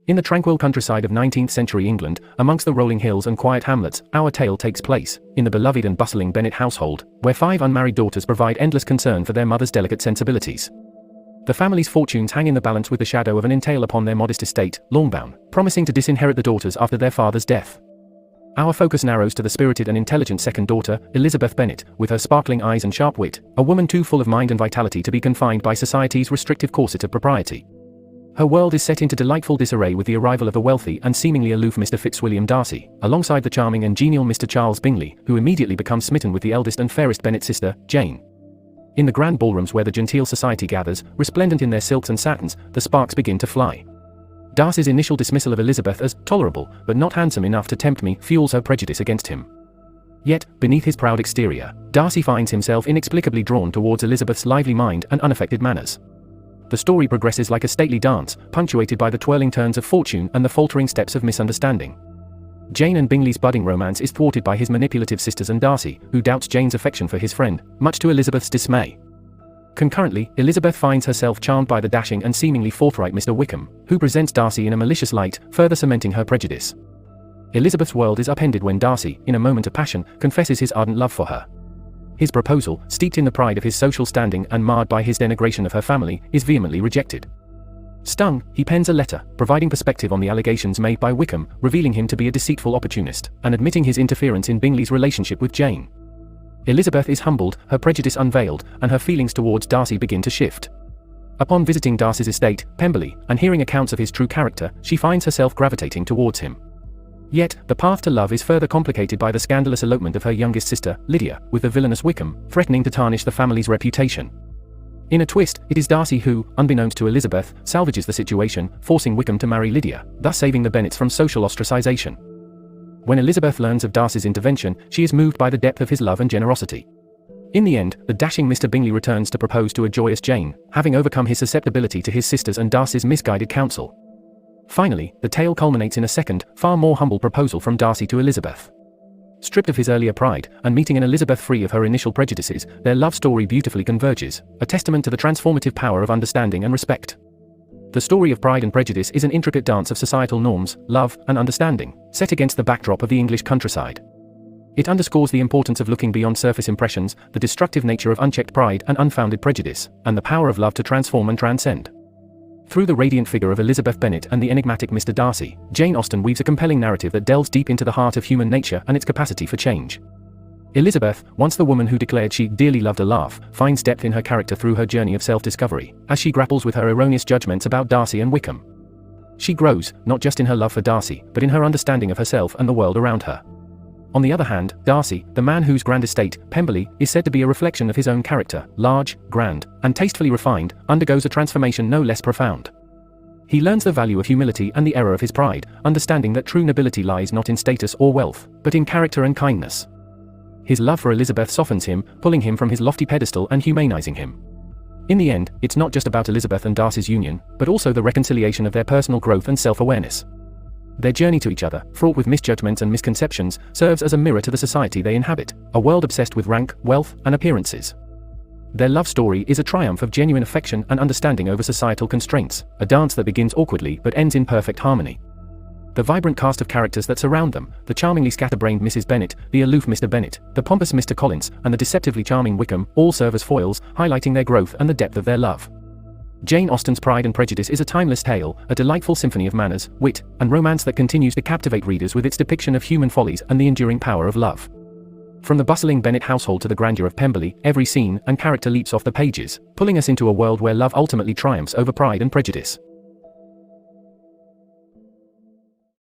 In the tranquil countryside of 19th-century England, amongst the rolling hills and quiet hamlets, our tale takes place, in the beloved and bustling Bennet household, where 5 unmarried daughters provide endless concern for their mother's delicate sensibilities. The family's fortunes hang in the balance with the shadow of an entail upon their modest estate, Longbourn, promising to disinherit the daughters after their father's death. Our focus narrows to the spirited and intelligent second daughter, Elizabeth Bennet, with her sparkling eyes and sharp wit, a woman too full of mind and vitality to be confined by society's restrictive corset of propriety. Her world is set into delightful disarray with the arrival of the wealthy and seemingly aloof Mr. Fitzwilliam Darcy, alongside the charming and genial Mr. Charles Bingley, who immediately becomes smitten with the eldest and fairest Bennet sister, Jane. In the grand ballrooms where the genteel society gathers, resplendent in their silks and satins, the sparks begin to fly. Darcy's initial dismissal of Elizabeth as tolerable, but not handsome enough to tempt me, fuels her prejudice against him. Yet, beneath his proud exterior, Darcy finds himself inexplicably drawn towards Elizabeth's lively mind and unaffected manners. The story progresses like a stately dance, punctuated by the twirling turns of fortune and the faltering steps of misunderstanding. Jane and Bingley's budding romance is thwarted by his manipulative sisters and Darcy, who doubts Jane's affection for his friend, much to Elizabeth's dismay. Concurrently, Elizabeth finds herself charmed by the dashing and seemingly forthright Mr. Wickham, who presents Darcy in a malicious light, further cementing her prejudice. Elizabeth's world is upended when Darcy, in a moment of passion, confesses his ardent love for her. His proposal, steeped in the pride of his social standing and marred by his denigration of her family, is vehemently rejected. Stung, he pens a letter, providing perspective on the allegations made by Wickham, revealing him to be a deceitful opportunist, and admitting his interference in Bingley's relationship with Jane. Elizabeth is humbled, her prejudice unveiled, and her feelings towards Darcy begin to shift. Upon visiting Darcy's estate, Pemberley, and hearing accounts of his true character, she finds herself gravitating towards him. Yet, the path to love is further complicated by the scandalous elopement of her youngest sister, Lydia, with the villainous Wickham, threatening to tarnish the family's reputation. In a twist, it is Darcy who, unbeknownst to Elizabeth, salvages the situation, forcing Wickham to marry Lydia, thus saving the Bennets from social ostracization. When Elizabeth learns of Darcy's intervention, she is moved by the depth of his love and generosity. In the end, the dashing Mr. Bingley returns to propose to a joyous Jane, having overcome his susceptibility to his sisters and Darcy's misguided counsel. Finally, the tale culminates in a second, far more humble proposal from Darcy to Elizabeth. Stripped of his earlier pride, and meeting an Elizabeth free of her initial prejudices, their love story beautifully converges, a testament to the transformative power of understanding and respect. The story of Pride and Prejudice is an intricate dance of societal norms, love, and understanding, set against the backdrop of the English countryside. It underscores the importance of looking beyond surface impressions, the destructive nature of unchecked pride and unfounded prejudice, and the power of love to transform and transcend. Through the radiant figure of Elizabeth Bennet and the enigmatic Mr. Darcy, Jane Austen weaves a compelling narrative that delves deep into the heart of human nature and its capacity for change. Elizabeth, once the woman who declared she dearly loved a laugh, finds depth in her character through her journey of self-discovery, as she grapples with her erroneous judgments about Darcy and Wickham. She grows, not just in her love for Darcy, but in her understanding of herself and the world around her. On the other hand, Darcy, the man whose grand estate, Pemberley, is said to be a reflection of his own character, large, grand, and tastefully refined, undergoes a transformation no less profound. He learns the value of humility and the error of his pride, understanding that true nobility lies not in status or wealth, but in character and kindness. His love for Elizabeth softens him, pulling him from his lofty pedestal and humanizing him. In the end, it's not just about Elizabeth and Darcy's union, but also the reconciliation of their personal growth and self-awareness. Their journey to each other, fraught with misjudgments and misconceptions, serves as a mirror to the society they inhabit, a world obsessed with rank, wealth, and appearances. Their love story is a triumph of genuine affection and understanding over societal constraints, a dance that begins awkwardly but ends in perfect harmony. The vibrant cast of characters that surround them, the charmingly scatterbrained Mrs. Bennet, the aloof Mr. Bennet, the pompous Mr. Collins, and the deceptively charming Wickham, all serve as foils, highlighting their growth and the depth of their love. Jane Austen's Pride and Prejudice is a timeless tale, a delightful symphony of manners, wit, and romance that continues to captivate readers with its depiction of human follies and the enduring power of love. From the bustling Bennet household to the grandeur of Pemberley, every scene and character leaps off the pages, pulling us into a world where love ultimately triumphs over pride and prejudice.